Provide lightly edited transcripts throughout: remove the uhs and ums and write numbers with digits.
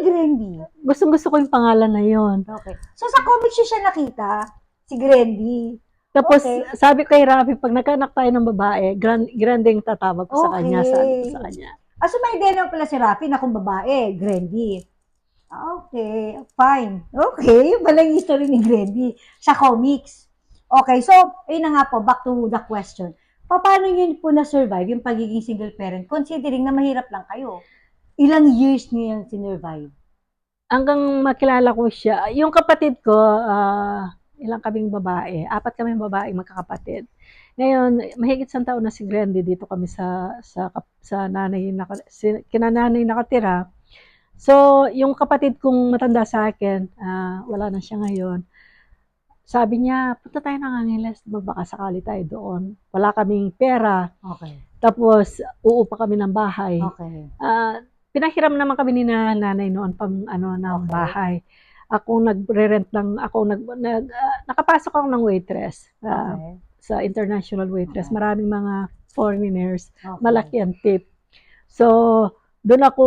Grandy? Gustong-gusto ko yung pangalan na yon. Okay. So, sa comics siya nakita, si Grandy. Tapos, Okay. sabi kay Rafi, pag nagkaanak tayo ng babae, Grande yung tatawag ko sa kanya, sabi ko sa kanya. So may idea naman pala si Rafi na kung babae, Grandy. Okay, fine. Okay, yun pala yung history ni Grandy sa comics. Okay, so, ayun na nga po, back to the question. Paano nyo po na-survive yung pagiging single parent considering na mahirap lang kayo? Ilang years niyo yung sinurvive? Hanggang makilala ko siya. Yung kapatid ko, ilang kaming babae. 4 kaming babae magkakapatid. Ngayon, mahigit 1 taon na si Grande dito kami sa nanay kinananay nakatira. So, yung kapatid kong matanda sa akin, wala na siya ngayon. Sabi niya, punta tayo ng Angeles, magbaka sakali tayo doon. Wala kaming pera. Okay. Tapos, uupa kami ng bahay. Okay. Pinahiram naman kami ni nanay noon pang ng bahay. Ako nagre-rent ng nakapasok ako ng waitress sa international waitress. Maraming mga foreigners, malaki ang tip. So, doon ako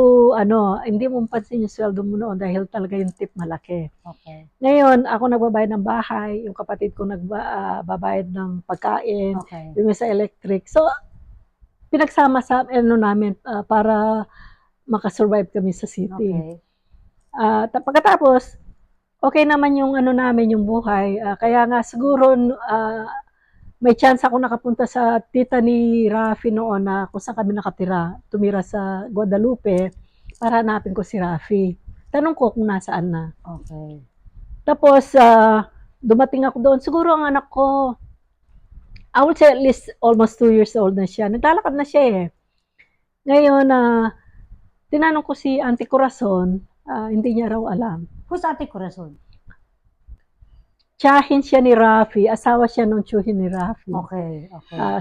hindi mo pansin yung sweldo mo noon dahil talaga yung tip malaki. Okay. Ngayon, ako nagbabayad ng bahay, yung kapatid ko nagbabayad ng pagkain, yung sa electric. So, pinagsama sa namin para makasurvive kami sa city. Pagkatapos, okay naman yung namin, yung buhay. Kaya nga siguro may chance ako nakapunta sa tita ni Rafi noon na kung saan kami nakatira. Tumira sa Guadalupe para hanapin ko si Rafi. Tanong ko kung nasaan na. Okay. Tapos, dumating ako doon. Siguro ang anak ko, I would say at least almost 2 years old na siya. Naglalakad na siya eh. Ngayon, tinanong ko si Auntie Corazon, hindi niya raw alam. Who's Ate Corazon? Tiyahin siya ni Rafi, asawa siya nung tiyuhin ni Rafi. Okay.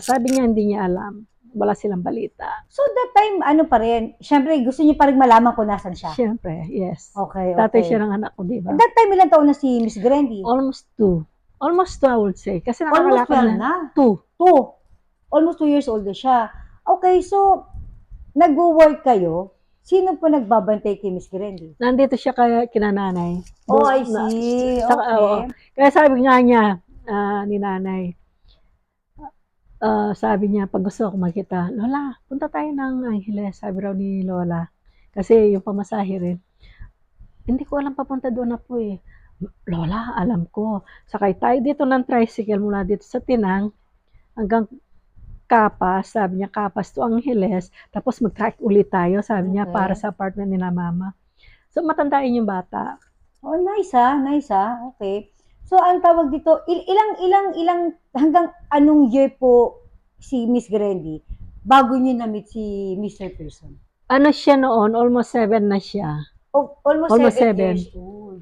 Sabi niya hindi niya alam. Wala silang balita. So that time, pa rin? Siyempre, gusto niyo pa rin malaman kung nasan siya? Siyempre, yes. Okay. Tatay siya ng anak ko, di ba? That time, ilang taon na si Miss Grandy? Almost 2. Almost 2, I would say. Kasi Almost 12 na. 2. Almost 2 years old na siya. Okay, so, nag-work kayo? Sino po nagbabantay kay Miss Grandy? Nandito siya kinananay. Oh, I see. Okay. Kaya sabi nga niya, ni nanay, sabi niya, pag gusto ko makita, Lola, punta tayo ng Angeles, sabi raw ni Lola. Kasi yung pamasahe rin. Hindi ko alam papunta doon na po eh. Lola, alam ko. Sakay tayo dito ng tricycle mula dito sa Tinang hanggang Kapas, sabi niya, Kapas to Angeles, tapos mag-track ulit tayo, sabi niya, para sa apartment nila mama. So, matandaan yung bata. Oh, nice okay. So, ang tawag dito, ilang, hanggang anong year po si Miss Grandy bago niyo na-meet si Mr. Pearson? Ano siya noon? Almost 7 na siya. Oh, almost 7 years 7. old.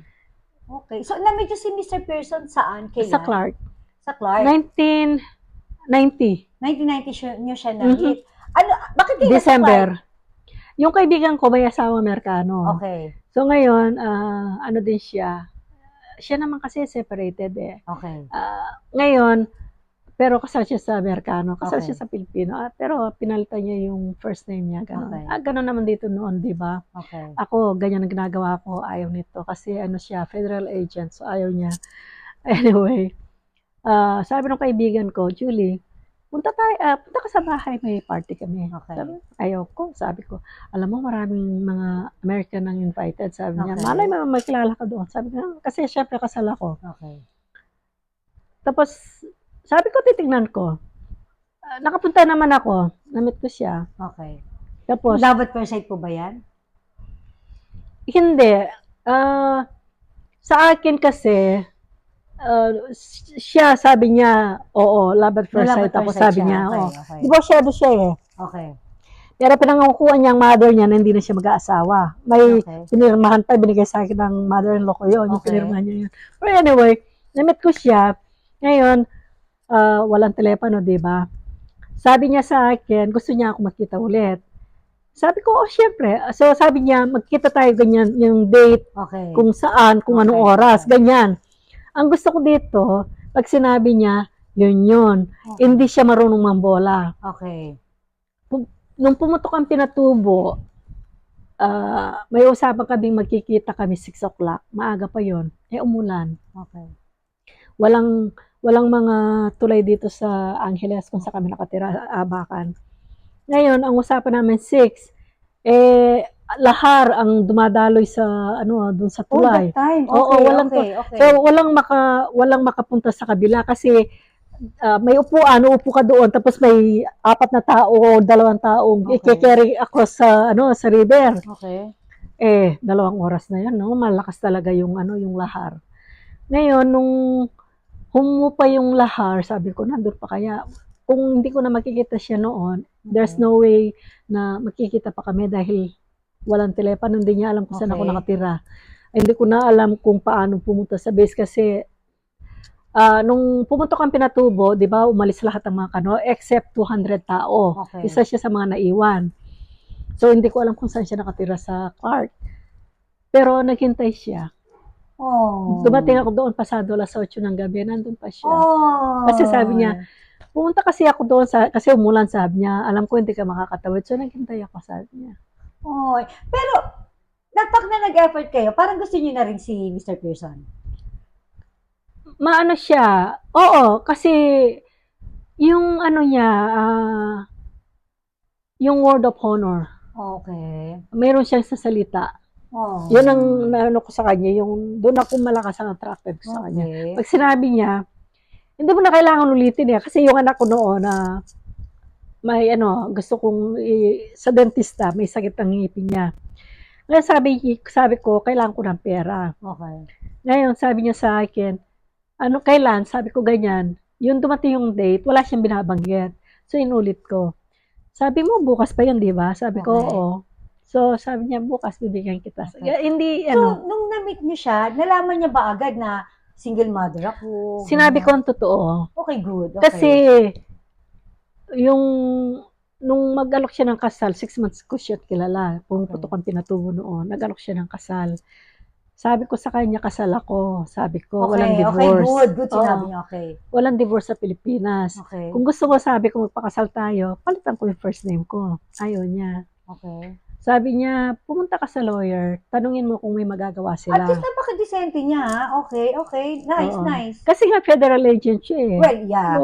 Okay. So, na-meet niyo si Mr. Pearson saan? Kailan? Sa Clark. Sa Clark? 1990. 1990 niyo siya na-meet. Bakit kayo December. Yung kaibigan ko, may asawa Amerikano. Okay. So ngayon, ano din siya. Siya naman kasi separated eh. Okay. Ngayon, pero kasal siya sa Amerikano, kasal siya sa Pilipino. Pero pinalitan niya yung first name niya. Ganun. Ganun naman dito noon, di ba? Okay. Ako, ganyan ang ginagawa ko. Ayaw nito. Kasi siya, federal agent. So ayaw niya. Anyway, sabi ng kaibigan ko, Julie, punta ka sa bahay, may party kami. Okay. Ayaw ko, sabi ko, alam mo, maraming mga American ang invited. Sabi niya, malay mo, makilala ka doon. Sabi niya, kasi syempre kasal ako. Okay. Tapos, sabi ko, titignan ko. Nakapunta naman ako. Namit ko siya. Okay. Tapos, love at first sight po ba yan? Hindi. Sa akin kasi, siya sabi niya, oo, love at first sight. Tapos sabi niya, oo. Divorsyado siya eh. Okay. Pero pinangakuha niya ang mother niya na hindi na siya mag-aasawa. May pinirmahan pa, binigay sa akin ng mother-in-law ko yun. Yung pinirmahan niya yun. But anyway, namit ko siya. Ngayon, walang telepono, di ba? Sabi niya sa akin, gusto niya ako makita ulit. Sabi ko, syempre. So sabi niya, magkita tayo ganyan, yung date, kung saan, kung anong oras, ganyan. Ang gusto ko dito, pag sinabi niya, yun. Hindi siya marunong mambola. Okay. Nung pumutok ang pinatubo, may usapan kaming magkikita kami 6 o'clock. Maaga pa yon. Umulan. Okay. Walang mga tulay dito sa Angeles kung saan kami nakatira, Abacan. Ngayon, ang usapan namin 6, lahar ang dumadaloy sa doon sa tulay. That time. Okay, Oo, okay. So walang makapunta sa kabila kasi may uupo ka doon tapos may 4 na tao o 2 taong i-carry across sa river. Okay. 2 oras na 'yan, no? Malakas talaga yung lahar. Ngayon nung humupa yung lahar, sabi ko nandun pa kaya kung hindi ko na makikita siya noon, there's no way na makikita pa kami dahil walang telepono, hindi niya alam kung saan ako nakatira. Hindi ko na alam kung paano pumunta sa base kasi nung pumunta kang Pinatubo, di ba, umalis lahat ng mga kano, except 200 tao. Okay. Isa siya sa mga naiwan. So, hindi ko alam kung saan siya nakatira sa Clark. Pero naghintay siya. Dumating ako doon, pasado alas 8 ng gabi, nandun pa siya. Kasi sabi niya, pumunta kasi ako doon, kasi umulan, sabi niya, alam ko hindi ka makakatawid. So, naghintay ako, sabi niya. Pero, pag na nag-effort kayo, parang gusto niyo na rin si Mr. Pearson? Maano siya, oo, kasi yung niya, yung word of honor. Okay. Mayroon siyang sasalita. Yun ang naano ko sa kanya, yung doon ako malakas ang attracted ko sa kanya. Pag sinabi niya, hindi mo na kailangan ulitin kasi yung anak ko noon na may gusto kong sa dentista, may sakit ang ngipin niya. Ngayon sabi ko, kailangan ko ng pera. Okay. Ngayon sabi niya sa akin, kailan? Sabi ko ganyan. Yung dumating yung date, wala siyang binabanggit. So inulit ko. Sabi mo, bukas pa yun, di ba? Sabi ko, oo. So, sabi niya, bukas bibigyan kita. Hindi, So, nung na-meet niyo siya, nalaman niya ba agad na single mother ako? Sinabi ko ang totoo. Okay, good. Okay. Kasi, nung mag-alok siya ng kasal, 6 months ko siya kilala. Pumuputok ang Pinatubo noon. Nag-alok siya ng kasal. Sabi ko sa kanya, kasal ako. Sabi ko, walang divorce. Okay, good. Sinabi niya, okay. Walang divorce sa Pilipinas. Okay. Kung gusto ko, sabi ko, magpakasal tayo, palitan ko yung first name ko. Ayaw niya. Okay. Sabi niya, pumunta ka sa lawyer, tanungin mo kung may magagawa sila. At least napaka-decente niya, ha? Okay. Nice. Kasi nga federal agent siya eh. Well, yeah.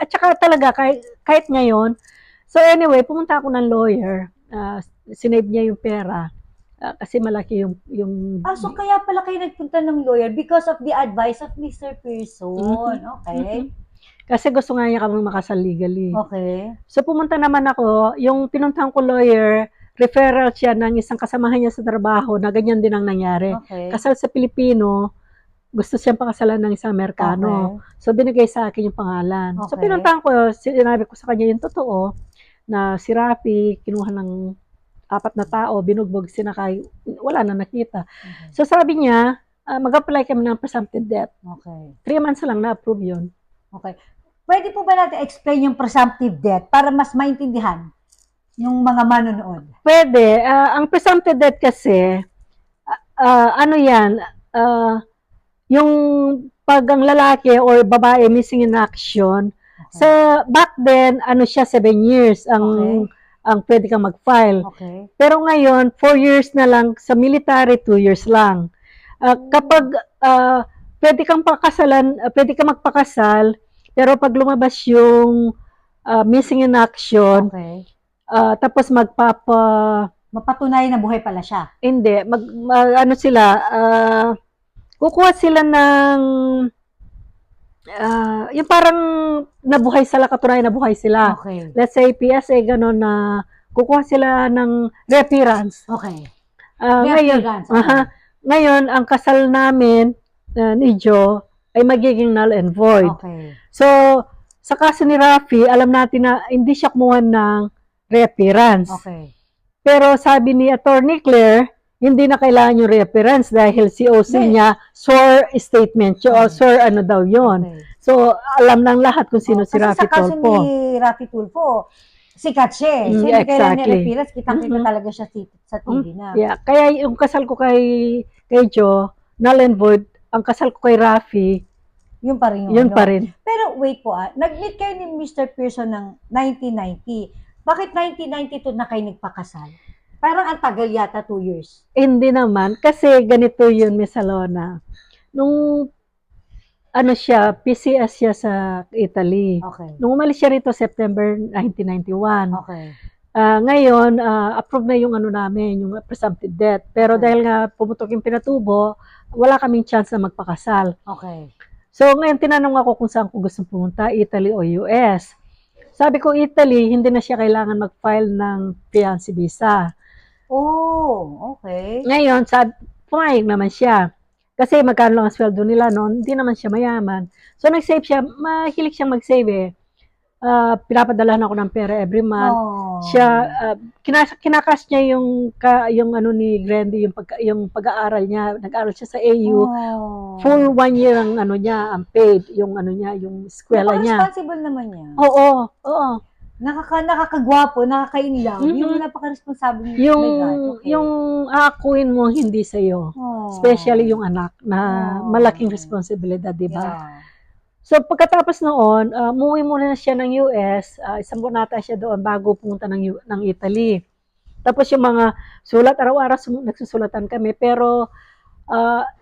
At saka talaga, kahit ngayon, so anyway, pumunta ako ng lawyer, sinave niya yung pera, kasi malaki yung so kaya pala kayo nagpunta ng lawyer because of the advice of Mr. Pearson. Okay. Kasi gusto nga niya kami makasal legally. Okay. So pumunta naman ako, yung pinuntahan ko lawyer, referral siya ng isang kasamahan niya sa trabaho na ganyan din ang nangyari. Okay. Kasal sa Pilipino, gusto siyang pakasalan ng isang Amerikano. Okay. So binigay sa akin yung pangalan. Okay. So pinuntahan ko, sinabi ko sa kanya yung totoo, na si Rafi, kinuha ng 4 na tao, binugbog, sinakay, wala na nakita. Okay. So sabi niya, mag-apply kami ng presumptive death. Okay. 3 months lang na-approve yun. Okay. Pwede po ba natin explain yung presumptive death para mas maintindihan yung mga manonood? Pwede. Ang presumptive death kasi, yung pag ang lalaki or babae missing in action, sa back then, siya 7 years ang pwede kang mag-file. Okay. Pero ngayon, 4 years na lang, sa military, 2 years lang. Kapag pwede kang magpakasal, pero pag lumabas yung missing in action, tapos mapatunay na buhay pala siya. Hindi, kukuha sila ng yung parang nabuhay sila, katunayan na buhay sila. Okay. Let's say PSA gano'n na kukuha sila ng reappearance. Okay. Ngayon, ang kasal namin ni Joe ay magiging null and void. Okay. So, sa kaso ni Rafi, alam natin na hindi siya kumuha ng reappearance. Okay. Pero sabi ni Attorney Claire, hindi na kailangan yung reappearance dahil COC niya swore statement siya o swore daw yun. Okay. So, alam ng lahat kung sino si Rafi Tulfo. Kasi sa kaso ni Rafi Tulfo, sikat siya eh. So, hindi kailangan ni reappearance, kitang-kita talaga siya sa TV na. Yeah. Kaya yung kasal ko kay Joe, null and void, ang kasal ko kay Rafi, yun pa rin. Yun pa rin. Pero wait po nag-meet kayo ni Mr. Pearson ng 1990. Bakit 1992 na kayo nagpakasal? Parang ang tagal yata, 2 years. Hindi naman, kasi ganito yun, Miss Alona. Nung ano siya, PCS siya sa Italy. Okay. Nung umalis siya rito September 1991. Okay. Ngayon, approve na yung ano namin, yung presumptive death. Pero Okay. dahil nga pumutok yung pinatubo, wala kaming chance na magpakasal. Okay. So ngayon tinanong ako kung saan ko gusto pumunta, Italy o US. Sabi ko Italy, hindi na siya kailangan mag-file ng fiancé visa. Oh, okay. Ngayon, pumayag naman siya. Kasi magkano lang ang sweldo nila noon, hindi naman siya mayaman. So nag-save siya, mahilig siyang mag-save eh. Pinapadalahan ako ng pera every month. Oh. Siya, kinakas niya yung ano ni Grandy, yung pag-aaral niya. Nag-aaral siya sa AU. Oh. Full 1 year ang ano niya, ang paid, yung ano niya, yung eskwela niya. Responsible naman niya. Oo. Nakakagwapo, nakaka-inlove. Yung napaka-responsable niya. Yung aakuin mo hindi sa'yo. Oh. Especially yung anak na malaking responsibilidad, di ba? Yeah. So pagkatapos noon, umuwi muna siya ng US, isang buwan nata siya doon bago pumunta ng Italy. Tapos yung mga sulat, araw-araw nagsusulatan kami, pero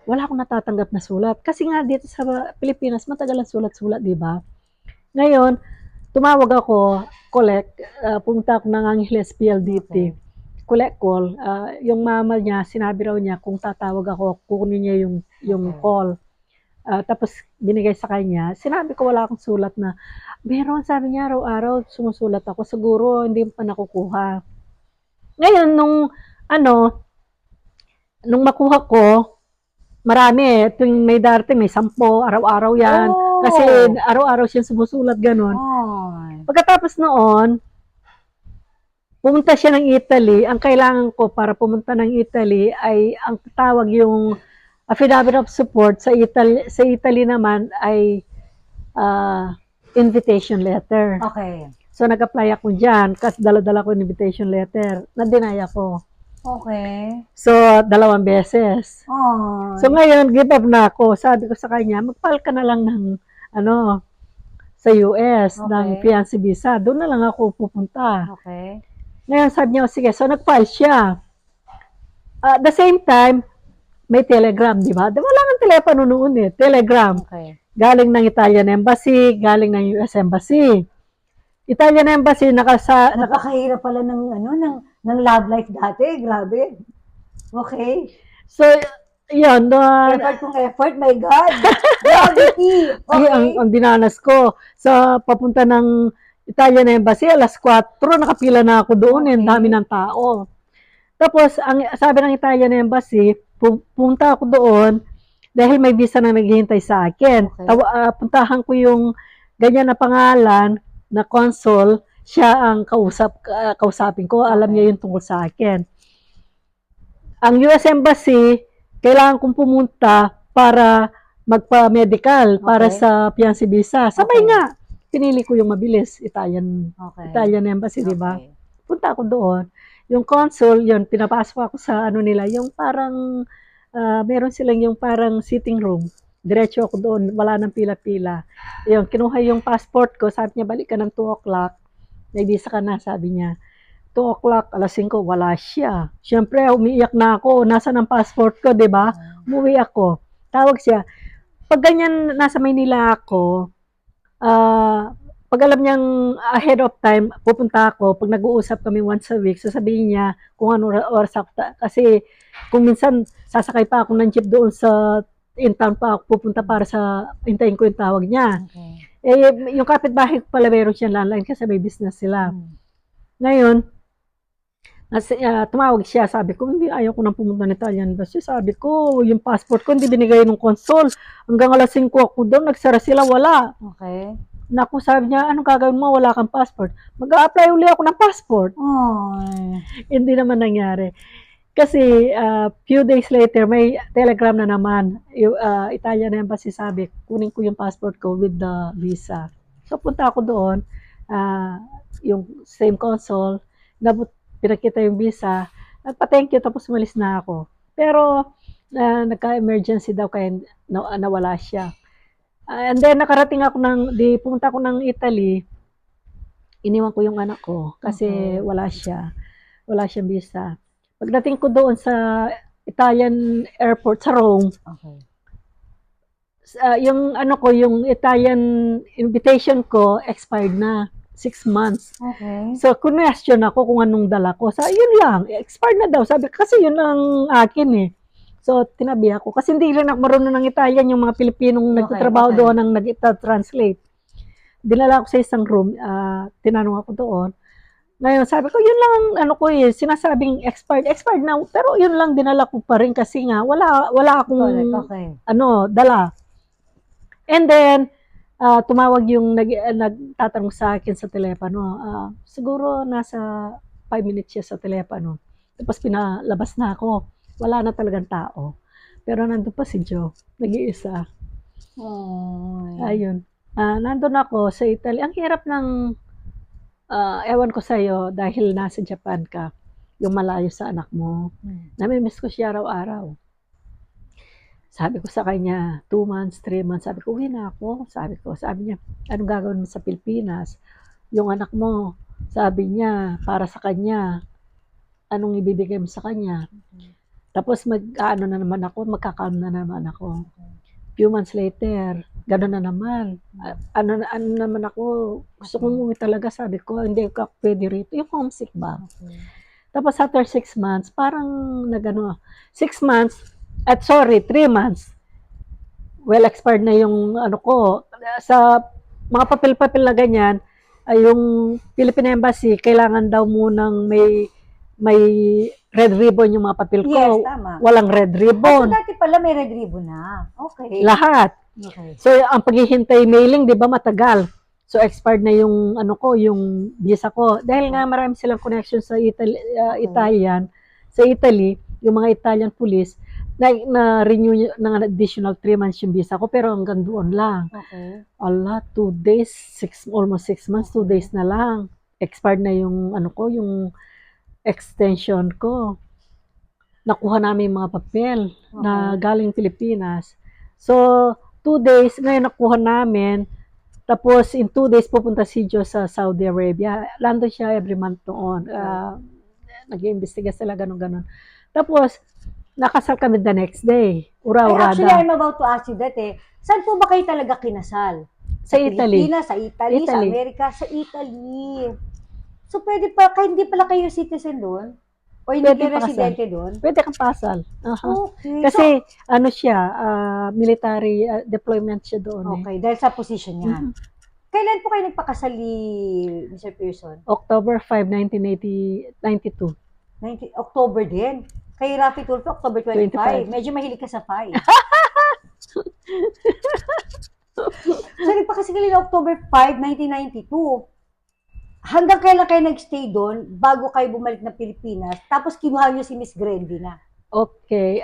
wala akong natatanggap na sulat. Kasi nga dito sa Pilipinas, matagal ang sulat-sulat, di ba? Ngayon, tumawag ako, pumunta ako ng Angeles PLDT, collect call. Yung mama niya, sinabi raw niya kung tatawag ako, kukunin niya yung call. Tapos binigay sa kanya, sinabi ko wala akong sulat na, meron, sabi niya, araw-araw sumusulat ako, siguro hindi pa nakukuha. Ngayon, nung makuha ko, marami, tuwing may darating, may 10, araw-araw yan. Oh. Kasi araw-araw siya sumusulat, ganun. Oh. Pagkatapos noon, pumunta siya ng Italy. Ang kailangan ko para pumunta ng Italy ay, ang tawag yung affidavit of support. Sa Italy naman ay invitation letter. Okay. So nag-apply ako dyan, kasi dala-dala ko invitation letter. Na-deny ako. Okay. So, 2 beses. Oh. So ngayon, give up na ako. Sabi ko sa kanya, mag-file ka na lang ng sa US, ng fiancé visa. Doon na lang ako pupunta. Okay. Ngayon sabi niya, sige, so nag-file siya. At the same time, may telegram, di ba? Wala nang telepono noon eh, telegram. Okay. Galing ng Italian Embassy, galing ng US Embassy. Italian Embassy, napakahirap pala ng love life dati, grabe. Okay. So, yun. Effort, my God. Gravity. Okay. Ang dinanas ko. Sa papunta ng Italian Embassy, alas 4, nakapila na ako doon. Okay. Dami ng tao. Tapos, sabi ng Italian Embassy, pupunta ako doon dahil may visa na naghihintay sa akin. Okay. Puntahan ko yung ganyan na pangalan na consul, siya ang kausapin ko. Alam niya yung tungkol sa akin. Ang US Embassy, kailangan kong pumunta para magpa-medical para sa fiancé visa. Sabay nga, pinili ko yung mabilis, Italian Embassy, di ba? Punta ako doon. Yung consul, yun, pinapasok ako sa nila, yung parang, meron silang yung parang sitting room. Diretso ako doon, wala nang pila-pila. Yun, kinuha yung passport ko, sabi niya, balik ka ng 2 o'clock. May visa ka na, sabi niya. 2 o'clock, alas 5, wala siya. Siyempre, umiiyak na ako. Nasaan ang passport ko, di ba? Umuwi ako. Tawag siya. Pag ganyan, nasa Maynila ako, pag alam niyang ahead of time, pupunta ako. Pag nag-uusap kami once a week, sasabihin niya kung ano oras ako. Kasi kung minsan, sasakay pa ako ng jeep doon sa in town pa ako pupunta para sa hintayin ko yung tawag niya. Okay. Yung kapitbahay ko pala meron siyang landline kasi may business sila. Ngayon, tumawag siya, sabi ko, hindi, ayaw ko nang pumunta ng Italian Embassy. Sabi ko, yung passport ko, hindi binigay ng consul. Hanggang alas 5 ako doon, nagsara sila, wala. Okay. Naku, sabi niya, anong gagawin mo? Wala kang passport. Mag-a-apply uli ako ng passport. Hindi naman nangyari. Kasi, few days later, may telegram na naman. Yung Italian Embassy sabi, kunin ko yung passport ko with the visa. So, punta ako doon, yung same consul, pinakita yung visa, nagpa-thank you, tapos umalis na ako. Pero, nagka-emergency daw, kaya nawala siya. And then, nakarating ako pumunta ako ng Italy, iniwan ko yung anak ko, kasi wala siyang visa. Pagdating ko doon sa Italian airport sa Rome, Okay. yung ano ko, yung Italian invitation ko expired na 6 months. Okay. So, question ako kung anong dala ko. Sa yun lang, expired na daw. Sabi, kasi yun lang akin eh. So, tinabi ako. Kasi hindi rin ako marunong ng Italian, yung mga Pilipinong nagtatrabaho okay. doon ang nag-translate. Dinala ako sa isang room, tinanong ako doon. Ngayon, sabi ko, yun lang ano ko eh, sinasabing expired na, pero yun lang dinala ko pa rin kasi nga, wala akong, Correct. Okay. dala. And then, tumawag yung nagtatanong sa akin sa telepono. Siguro nasa 5 minutes siya sa telepono. Tapos pinalabas na ako. Wala na talagang tao. Pero nandun pa si Joe, nag-iisa. Oh. Ayun. Nandun ako sa Italy. Ang hirap ng, ewan ko sa'yo, dahil nasa Japan ka, yung malayo sa anak mo. Namimiss ko siya araw-araw. Sabi ko sa kanya, 2 months, 3 months, sabi ko, uwi na ako. Sabi niya, anong gagawin mo sa Pilipinas? Yung anak mo, sabi niya, para sa kanya, anong ibibigay mo sa kanya? Tapos magkakaano na naman ako. Few months later, gano'n na naman. Ano naman ako, gusto kong umuwi talaga, sabi ko, hindi ako pwede rito. Yung homesick ba? Okay. Tapos after 6 months, parang 6 months, 3 months, well expired na yung ano ko. Sa mga papel-papel na ganyan, ay yung Philippine Embassy, kailangan daw munang may red ribbon yung mga papel ko. Yes, tama. Walang red So, ribbon. dati pala may red ribbon na. Okay. Lahat. Okay. So, ang paghihintay mailing, di ba, matagal. So, expired na yung ano ko, yung visa ko. Dahil nga marami silang connection sa Italian, sa Italy, yung mga Italian police, na-renew ng additional 3 months yung visa ko, pero hanggang doon lang. Okay. Allah, 2 days, almost 6 months, 2 days na lang. Expired na yung ano ko, yung extension ko. Nakuha namin yung mga papel na galing Pilipinas. So, 2 days, ngayon nakuha namin. Tapos, in 2 days, pupunta si Joe sa Saudi Arabia. Lando siya every month noon. Nag-iimbestiga sila, ganun-ganun. Tapos, nakasal kami the next day. Ura-urada. Actually, I'm about to ask you that eh. Saan po ba kayo talaga kinasal? Sa Italy. Pilipinas, sa Italy, sa Amerika, sa Italy. So, pwede pa, hindi pala kayo citizen doon? O hindi kayo residente doon? Pwede kang pasal. Okay. Kasi, ano siya, military deployment siya doon. Okay, dahil sa position niya. Kailan po kayo nagpakasal ni Mr. Pearson? October 5, 1992. October din. Kay Rafi Tulfo, October 25. Medyo mahilig ka sa 5. So, nagpakasal kayo na October 5, 1992. Hanggang kailan kayo nagstay doon bago kayo bumalik na Pilipinas? Tapos kinuha niyo si Miss Grendy na. Okay.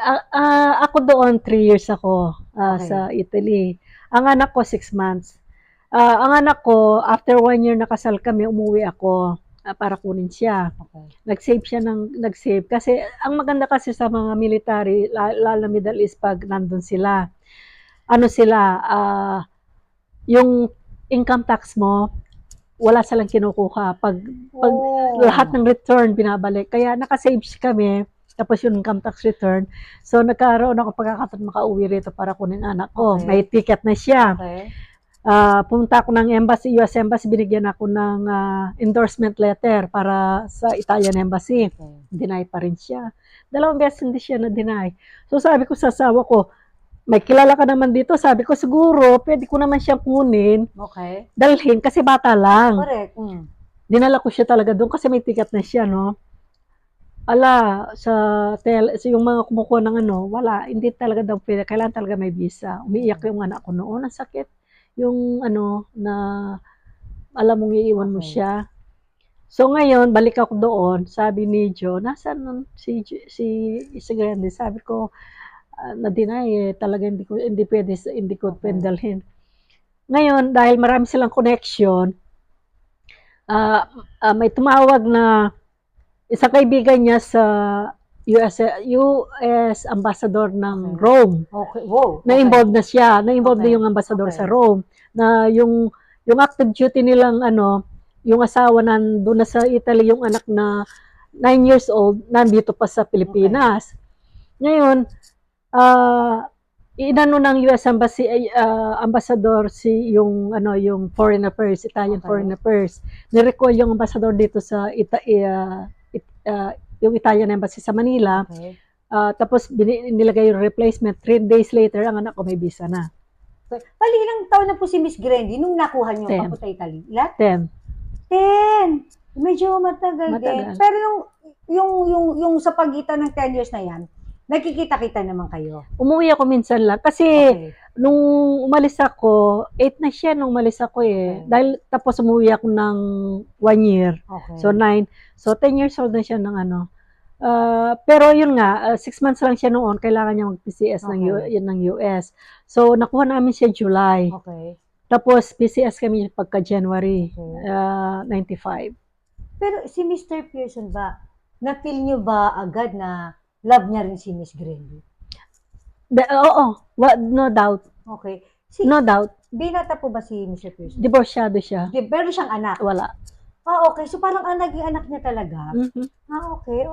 Ako doon, 3 years ako sa Italy. Ang anak ko, 6 months. Ang anak ko, after 1 year nakasal kami, umuwi ako para kunin siya. Okay. Nag-save. Kasi, ang maganda kasi sa mga military, lalo na Middle East, pag nandun sila, yung income tax mo, wala silang kinukuha. Pag lahat ng return, binabalik. Kaya nakasave kami, tapos yung income tax return. So, nagkaroon ako pagkakataon makauwi rito para kunin anak ko. Okay. May ticket na siya. Okay. Pumunta ako ng embassy, US Embassy, binigyan ako ng endorsement letter para sa Italian Embassy. Okay. Deny pa rin siya. 2 beses hindi siya na-deny. So, sabi ko sa asawa ko, may kilala ka naman dito. Sabi ko, siguro, pwede ko naman siyang kunin. Okay. Dalhin, kasi bata lang. Correct. Dinala ko siya talaga doon kasi may ticket na siya, no? Yung mga kumukuha ng wala, hindi talaga daw pwede. Kailangan talaga may visa. Umiiyak yung anak ko noon. Ang sakit. Yung na alam mong iiwan mo siya. So ngayon, balik ako doon. Sabi ni Joe, nasaan nun si Grande? Sabi ko, na-deny talaga hindi ko pwede dalhin. Ngayon, dahil marami silang connection, may tumawag na isang kaibigan niya sa US ambassador ng Rome. Okay. Wow. Na-involved na siya. Na-involved na yung ambassador sa Rome. Na yung active duty nilang yung asawa nandun na sa Italy, yung anak na 9 years old, nandito pa sa Pilipinas. Ngayon, inano ng US Embassy, ambassador yung foreign affairs, Italian foreign affairs. Ni-recall yung ambassador dito sa yung Italian Embassy sa Manila. Tapos nilagay yung replacement. 3 days later, ang anak ko may visa na. Bali, ilang taon na po si Miss Grandy nung nakuha niyo 10. papunta Italy? Ilan? 10. 10! Medyo matagal din. Pero yung sa pagitan ng 10 years na yan, nakikita-kita naman kayo. Umuwi ako minsan lang. Kasi nung umalis ako, 8 na siya nung umalis ako eh. Dahil tapos umuwi ako ng 1 year. So 9. So 10 years old na siya ng pero yun nga, 6 months lang siya noon, kailangan niya mag-PCS ng US. So nakuha namin siya July. Tapos PCS kami pagka January 95. Pero si Mr. Pearson ba, na-feel niyo ba agad na love niya rin si Miss Grandy? Oo, no doubt. No doubt. Binata po ba si Mr. Pearson? Divorsyado siya. Pero siyang anak? Wala. So parang naging anak niya talaga? Okay.